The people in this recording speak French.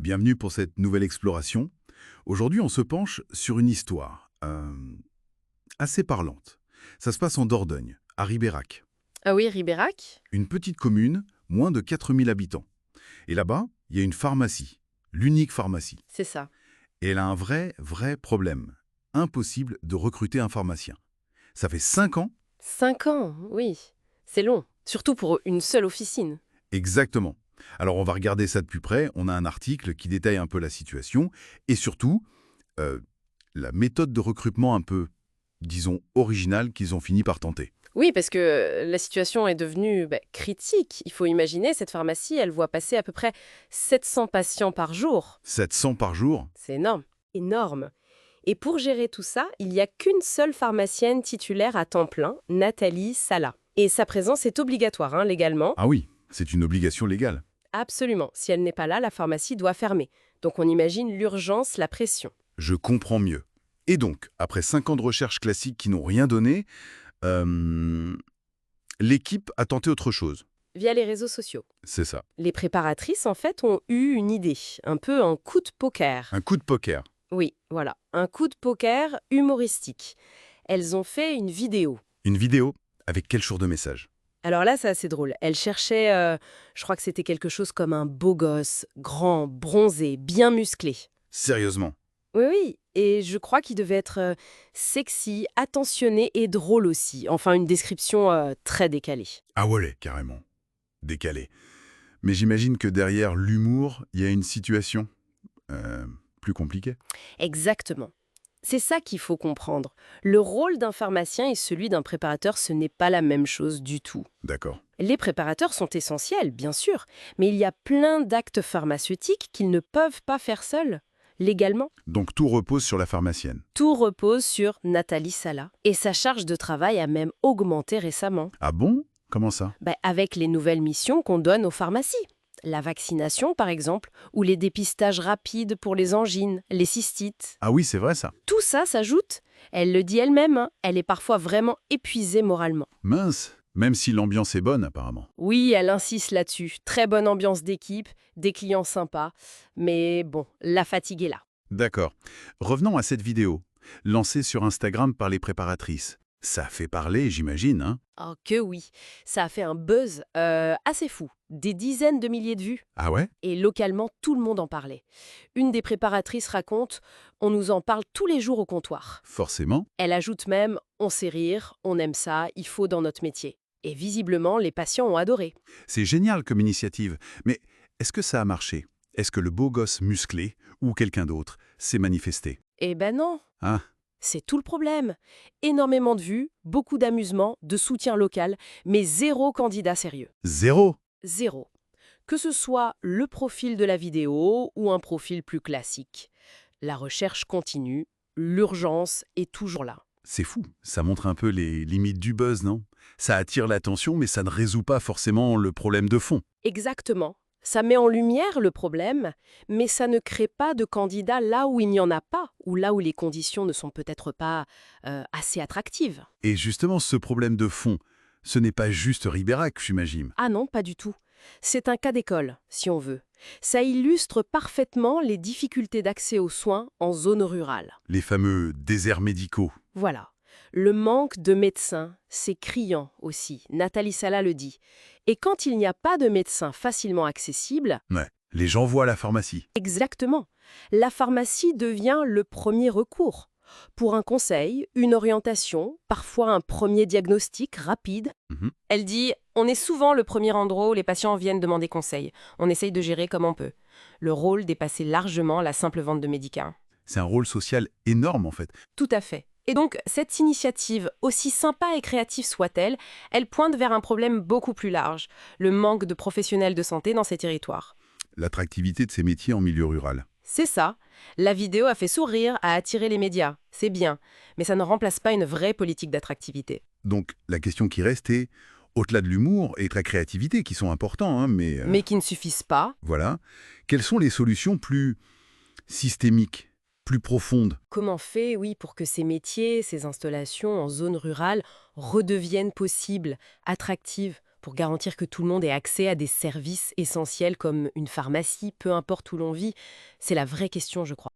Bienvenue pour cette nouvelle exploration. Aujourd'hui, on se penche sur une histoire assez parlante. Ça se passe en Dordogne, à Ribérac, Ah oui, Ribérac? une petite commune, moins de 4000 habitants. Et là-bas, il y a une pharmacie, l'unique pharmacie. C'est ça. Et elle a un vrai problème. Impossible de recruter un pharmacien. Ça fait 5 ans. 5 ans, oui. C'est long. Surtout pour une seule officine. Exactement. Alors on va regarder ça de plus près. On a un article qui détaille un peu la situation et surtout euh, la méthode de recrutement un peu, disons, originale qu'ils ont fini par tenter. Oui, parce que la situation est devenue critique. Il faut imaginer, cette pharmacie, elle voit passer à peu près 700 patients par jour. 700 par jour. C'est énorme. Énorme. Et pour gérer tout ça, il n'y a qu'une seule pharmacienne titulaire à temps plein, Nathalie Sala. Et sa présence est obligatoire, légalement. Ah oui, c'est une obligation légale. Absolument. Si elle n'est pas là, la pharmacie doit fermer. Donc on imagine l'urgence, la pression. Je comprends mieux. Et donc, après 5 ans de recherche classiques qui n'ont rien donné, euh, l'équipe a tenté autre chose. Via les réseaux sociaux. C'est ça. Les préparatrices, en fait, ont eu une idée, un peu un coup de poker. Un coup de poker. Oui, voilà, un coup de poker humoristique. Elles ont fait une vidéo. Une vidéo avec quel genre de message? Alors là, c'est assez drôle. Elles cherchaient, je crois que c'était quelque chose comme un beau gosse, grand, bronzé, bien musclé. Sérieusement. Oui, oui, et je crois qu'il devait être sexy, attentionné et drôle aussi. Enfin, une description très décalée. Ah ouais, carrément. Décalé. Mais j'imagine que derrière l'humour, il y a une situation euh, plus compliquée. Exactement. C'est ça qu'il faut comprendre. Le rôle d'un pharmacien et celui d'un préparateur, ce n'est pas la même chose du tout. D'accord. Les préparateurs sont essentiels, bien sûr, mais il y a plein d'actes pharmaceutiques qu'ils ne peuvent pas faire seuls, légalement. Donc tout repose sur la pharmacienne. Tout repose sur Nathalie Sala, et sa charge de travail a même augmenté récemment, Ah bon? Comment ça? avec les nouvelles missions qu'on donne aux pharmacies. La vaccination, par exemple, ou les dépistages rapides pour les angines, les cystites. Ah oui, c'est vrai ça. Tout ça s'ajoute. Elle le dit elle-même, elle est parfois vraiment épuisée moralement. Mince, même si l'ambiance est bonne apparemment. Oui, elle insiste là-dessus. Très bonne ambiance d'équipe, des clients sympas. Mais bon, la fatigue est là. D'accord. Revenons à cette vidéo, lancée sur Instagram par les préparatrices. Ça fait parler, j'imagine, hein? Oh que oui, ça a fait un buzz assez fou. Des dizaines de milliers de vues. Ah ouais? Et localement, tout le monde en parlait. Une des préparatrices raconte: on nous en parle tous les jours au comptoir. Forcément. Elle ajoute même: on sait rire, on aime ça, il faut dans notre métier. Et visiblement, les patients ont adoré. C'est génial comme initiative. Mais est-ce que ça a marché? Est-ce que le beau gosse musclé, ou quelqu'un d'autre, s'est manifesté? Eh ben non, Ah, c'est tout le problème. Énormément de vues, beaucoup d'amusement, de soutien local, mais zéro candidat sérieux. zéro? Zéro. Que ce soit le profil de la vidéo ou un profil plus classique. La recherche continue, l'urgence est toujours là. C'est fou. Ça montre un peu les limites du buzz, non? Ça attire l'attention, mais ça ne résout pas forcément le problème de fond. Exactement. Ça met en lumière le problème, mais ça ne crée pas de candidats là où il n'y en a pas, ou là où les conditions ne sont peut-être pas assez attractives. Et justement, ce problème de fond, ce n'est pas juste Ribérac, j'imagine. Ah non, pas du tout. C'est un cas d'école, si on veut. Ça illustre parfaitement les difficultés d'accès aux soins en zone rurale. Les fameux déserts médicaux. Voilà. Le manque de médecins, c'est criant aussi, Nathalie Sala le dit. Et quand il n'y a pas de médecins facilement accessibles, Ouais. Les gens voient la pharmacie. exactement, la pharmacie devient le premier recours. Pour un conseil, une orientation, parfois un premier diagnostic rapide. Mhm. Elle dit: on est souvent le premier endroit où les patients viennent demander conseil. On essaye de gérer comme on peut. Le rôle dépassait largement la simple vente de médicaments. C'est un rôle social énorme, en fait. Tout à fait. Et donc, cette initiative, aussi sympa et créative soit-elle, elle pointe vers un problème beaucoup plus large, le manque de professionnels de santé dans ces territoires. L'attractivité de ces métiers en milieu rural. C'est ça. La vidéo a fait sourire, a attiré les médias. C'est bien. Mais ça ne remplace pas une vraie politique d'attractivité. Donc, la question qui reste est, au-delà de l'humour et de la créativité, qui sont importants, hein, mais Mais qui ne suffisent pas. voilà, quelles sont les solutions plus systémiques, plus profondes? Comment fait, oui, pour que ces métiers, ces installations en zone rurale redeviennent possibles, attractives, pour garantir que tout le monde ait accès à des services essentiels comme une pharmacie, peu importe où l'on vit? C'est la vraie question, je crois.